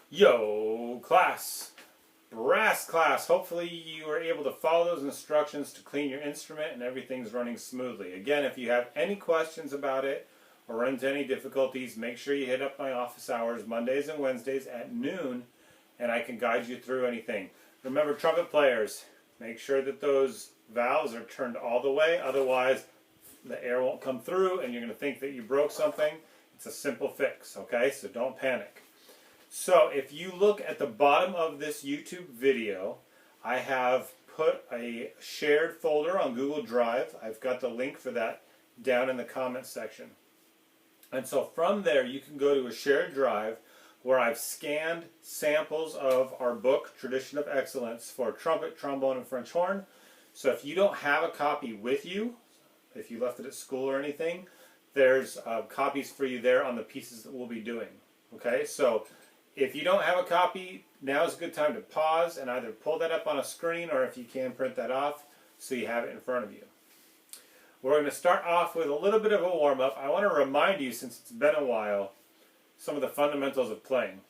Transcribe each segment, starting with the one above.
Yo, class, brass class. Hopefully you were able to follow those instructions to clean your instrument and everything's running smoothly. Again, if you have any questions about it or run into any difficulties, make sure you hit up my office hours Mondays and Wednesdays at noon and I can guide you through anything. Remember, trumpet players, make sure that those valves are turned all the way, otherwise the air won't come through and you're going to think that you broke something. It's a simple fix, okay? So don't panic. So if you look at the bottom of this YouTube video, I have put a shared folder on Google Drive. I've got the link for that down in the comments section. And so from there you can go to a shared drive where I've scanned samples of our book, Tradition of Excellence, for trumpet, trombone, and French horn. So if you don't have a copy with you, if you left it at school or anything, there's copies for you there on the pieces that we'll be doing. Okay, so if you don't have a copy, now is a good time to pause and either pull that up on a screen or if you can print that off so you have it in front of you. We're going to start off with a little bit of a warm-up. I want to remind you, since it's been a while, some of the fundamentals of playing.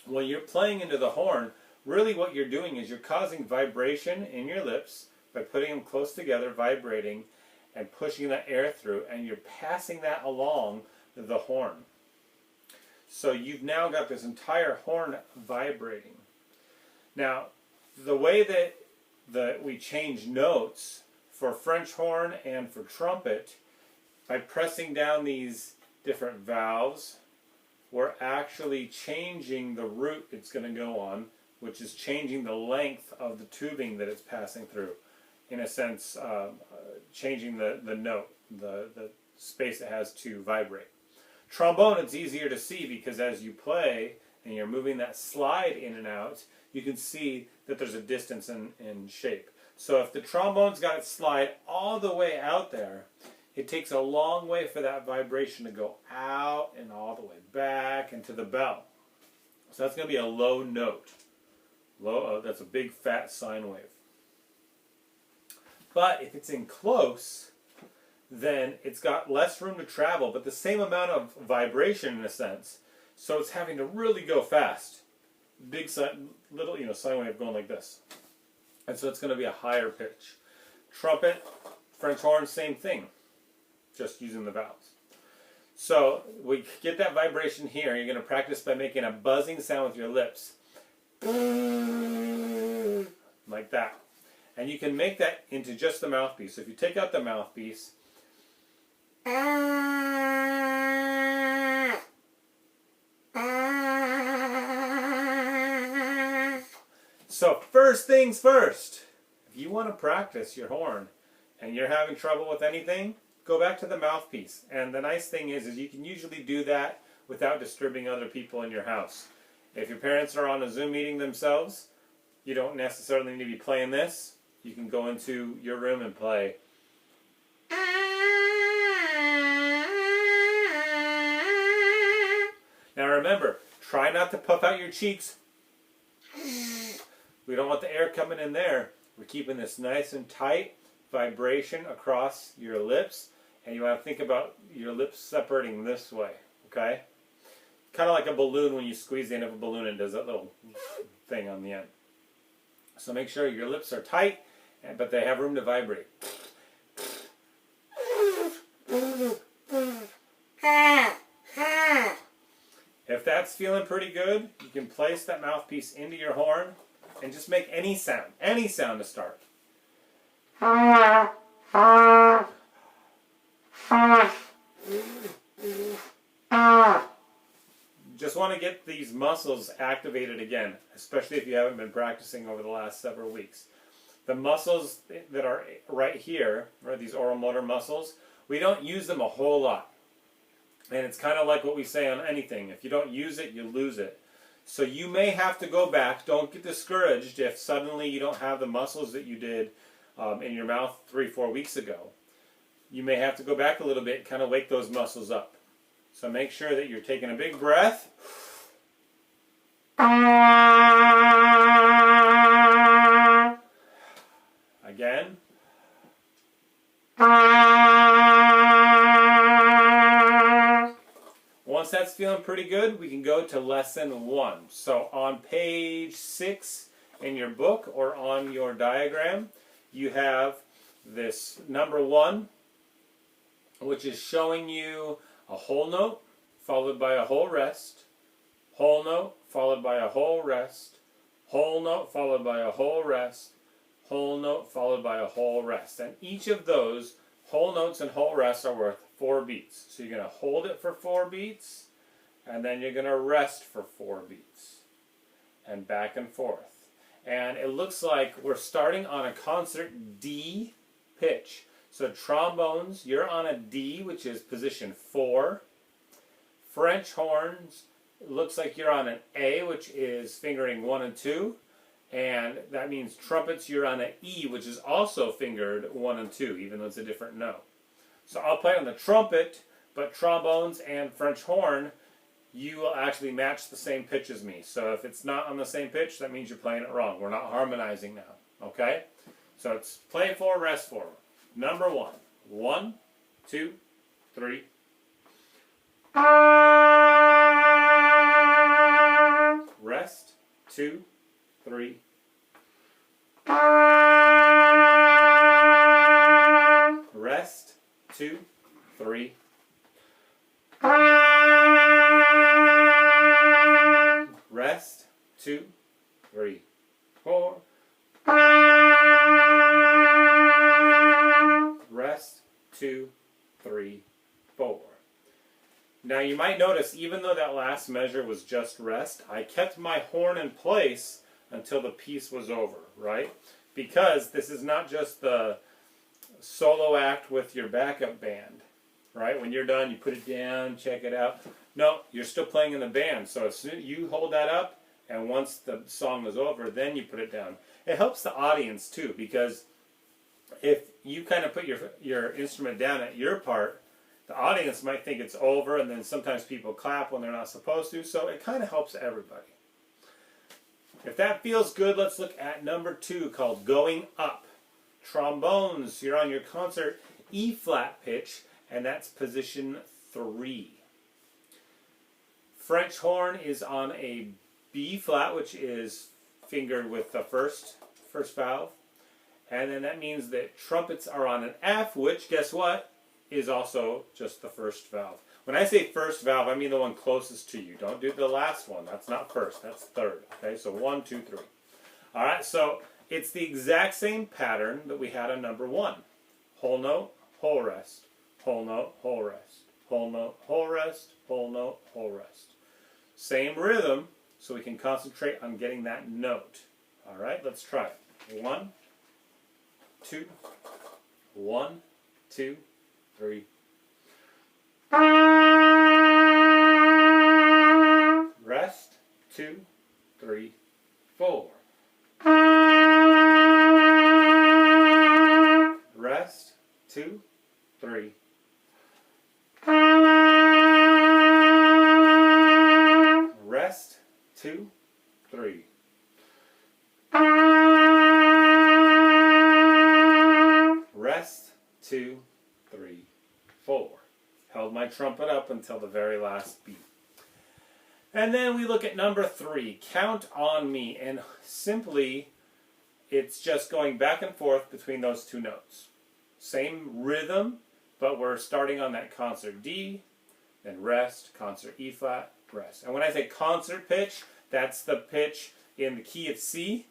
When you're playing into the horn, really what you're doing is you're causing vibration in your lips by putting them close together, vibrating, and pushing that air through, and you're passing that along the horn. So you've now got this entire horn vibrating. Now, the way that we change notes for French horn and for trumpet, by pressing down these different valves, we're actually changing the route it's going to go on, which is changing the length of the tubing that it's passing through. In a sense, changing the note, the space it has to vibrate. Trombone, it's easier to see because as you play and you're moving that slide in and out, you can see that there's a distance in shape. So if the trombone's got it slide all the way out there, it takes a long way for that vibration to go out and all the way back into the bell. So that's going to be a low note. That's a big fat sine wave. But if it's in close, then it's got less room to travel, but the same amount of vibration in a sense. So it's having to really go fast. Big sine, little, sine wave going like this. And so it's going to be a higher pitch. Trumpet, French horn, same thing. Just using the valves. So we get that vibration here. You're going to practice by making a buzzing sound with your lips. Like that. And you can make that into just the mouthpiece. So if you take out the mouthpiece, so first things first, if you want to practice your horn and you're having trouble with anything, go back to the mouthpiece. And the nice thing is you can usually do that without disturbing other people in your house. If your parents are on a Zoom meeting themselves, you don't necessarily need to be playing this. You can go into your room and play. Now remember, try not to puff out your cheeks. We don't want the air coming in there. We're keeping this nice and tight vibration across your lips, and you want to think about your lips separating this way, okay? Kind of like a balloon when you squeeze the end of a balloon and does that little thing on the end. So make sure your lips are tight, but they have room to vibrate. If that's feeling pretty good, you can place that mouthpiece into your horn and just make any sound to start. Just want to get these muscles activated again, especially if you haven't been practicing over the last several weeks. The muscles that are right here, right, these oral motor muscles, we don't use them a whole lot. And it's kind of like what we say on anything. If you don't use it, you lose it. So you may have to go back. Don't get discouraged if suddenly you don't have the muscles that you did in your mouth 3-4 weeks ago. You may have to go back a little bit and kind of wake those muscles up. So make sure that you're taking a big breath. Again. Once once that's feeling pretty good, we can go to lesson 1. So on page 6 in your book or on your diagram, you have this number 1, which is showing you a whole note followed by a whole rest, whole note followed by a whole rest, whole note followed by a whole rest, whole note followed by a whole rest. And each of those whole notes and whole rests are worth 4 beats. So you're going to hold it for 4 beats, and then you're going to rest for 4 beats, and back and forth. And it looks like we're starting on a concert D pitch. So trombones, you're on a D, which is position 4. French horns, it looks like you're on an A, which is fingering 1 and 2. And that means trumpets, you're on an E, which is also fingered 1 and 2, even though it's a different note. So I'll play on the trumpet, but trombones and French horn, you will actually match the same pitch as me. So if it's not on the same pitch, that means you're playing it wrong. We're not harmonizing now, okay? So it's play 4, rest 4. Number 1. 1, 2, 3. Rest, 2, 3. Rest, 2, 3. Rest, 2, 3, 4. Rest, 2, 3, 4. Now you might notice, even though that last measure was just rest, I kept my horn in place until the piece was over, right? Because this is not just the solo act with your backup band, right? When you're done, you put it down, check it out. No, you're still playing in the band. So as soon as you hold that up, and once the song is over, then you put it down. It helps the audience too, because if you kind of put your instrument down at your part, the audience might think it's over, and then sometimes people clap when they're not supposed to, so it kind of helps everybody. If that feels good, let's look at number 2, called Going Up. Trombones, you're on your concert E-flat pitch, and that's position 3. French horn is on a B-flat, which is fingered with the first valve. And then that means that trumpets are on an F, which, guess what, is also just the first valve. When I say first valve, I mean the one closest to you. Don't do the last one. That's not first. That's third. Okay, so 1, 2, 3. All right, so it's the exact same pattern that we had on number 1. Whole note, whole rest. Whole note, whole rest. Whole note, whole rest. Whole note, whole rest. Same rhythm, so we can concentrate on getting that note. All right, let's try it. 1, 2, 1, 2, 3. Rest, 2, 3, 4. Rest, 2, 3. Rest, 2, 3. Rest, 2, 3, 4. Held my trumpet up until the very last beat. And then we look at number 3, Count on Me. And simply, it's just going back and forth between those 2 notes. Same rhythm, but we're starting on that concert D, then rest, concert E-flat, rest. And when I say concert pitch, that's the pitch in the key of C.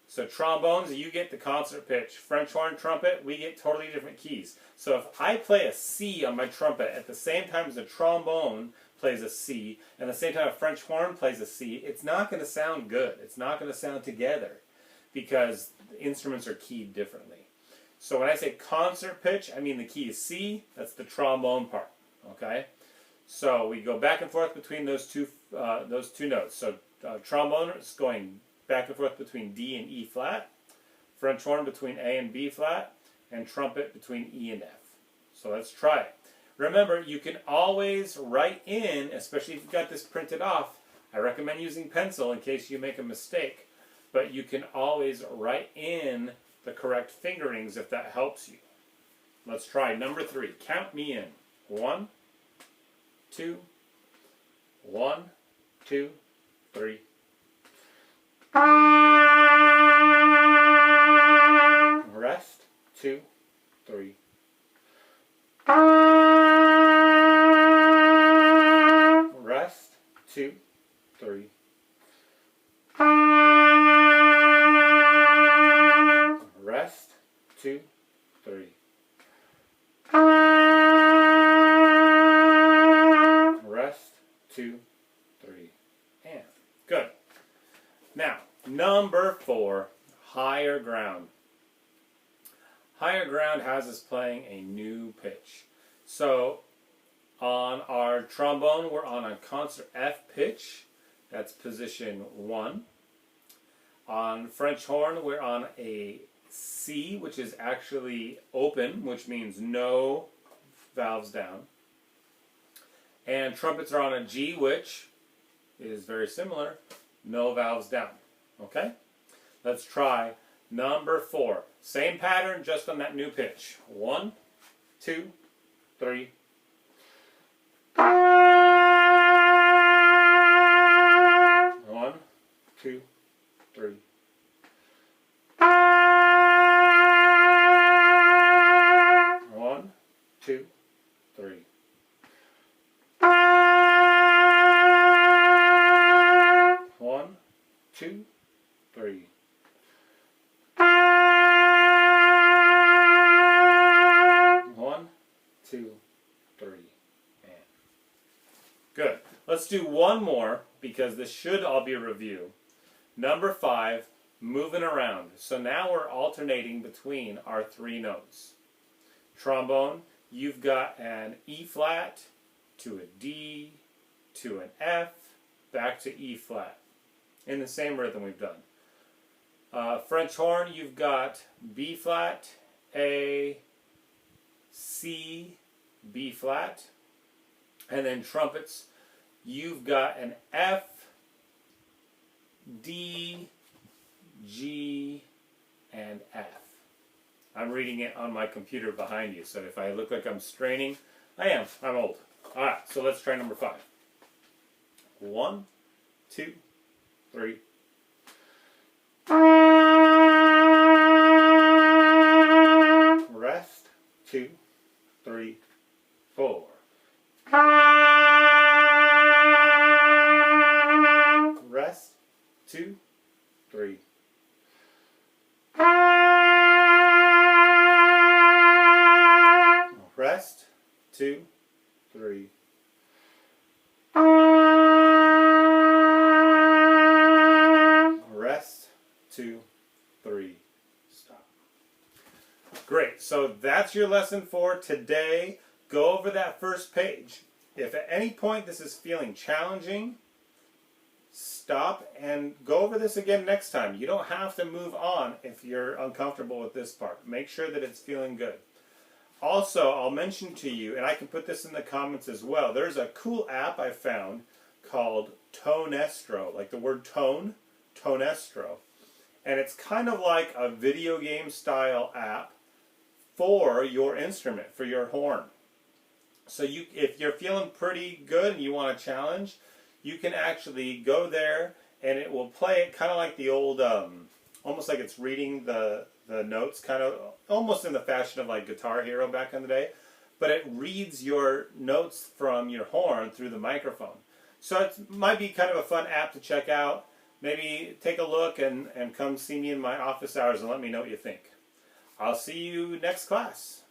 So trombones, you get the concert pitch. French horn, trumpet, we get totally different keys. So if I play a C on my trumpet at the same time as a trombone plays a C, and at the same time a French horn plays a C, it's not going to sound good. It's not going to sound together because the instruments are keyed differently. So when I say concert pitch, I mean the key is C. That's the trombone part. Okay? So we go back and forth between those two notes. So trombone is going back and forth between D and E flat, French horn between A and B flat, and trumpet between E and F. So let's try it. Remember, you can always write in, especially if you've got this printed off, I recommend using pencil in case you make a mistake, but you can always write in the correct fingerings if that helps you. Let's try number 3. Count me in. 1, 2, 1, 2, 3. Rest. 2, 3. Rest. 2, 3. Rest. 2, 3. Rest. 2, 3. And good. Now, number 4, higher ground. Higher ground has us playing a new pitch. So, on our trombone, we're on a concert F pitch. That's position 1. On French horn, we're on a C, which is actually open, which means no valves down. And trumpets are on a G, which is very similar, no valves down. Okay? Let's try number 4. Same pattern, just on that new pitch. 1, 2, 3. 1, 2, 3. 1, 2, 3. 1, 2, 3. 1, 2, 3. And good. Let's do one more because this should all be a review. Number 5, moving around. So now we're alternating between our 3 notes. Trombone, you've got an E flat to a D to an F back to E flat in the same rhythm we've done. French horn, you've got B flat, A, C, B flat. And then trumpets, you've got an F, D, G, and F. I'm reading it on my computer behind you, so if I look like I'm straining, I am. I'm old. Alright, so let's try number 5. 1, 2, 3. Rest. 2, 3, 4. Rest. 2, 3. Rest. 2, 3. Rest. 2, 3. Stop. Great. So that's your lesson for today. Go over that first page. If at any point this is feeling challenging, stop and go over this again next time. You don't have to move on if you're uncomfortable with this part. Make sure that it's feeling good. Also, I'll mention to you, and I can put this in the comments as well, there's a cool app I found called Tonestro, like the word tone, Tonestro. And it's kind of like a video game style app for your instrument, for your horn. So if you're feeling pretty good and you want a challenge, you can actually go there and it will play it kind of like the old, almost like it's reading the notes, kind of almost in the fashion of like Guitar Hero back in the day, but it reads your notes from your horn through the microphone. So it might be kind of a fun app to check out. Maybe take a look and come see me in my office hours and let me know what you think. I'll see you next class.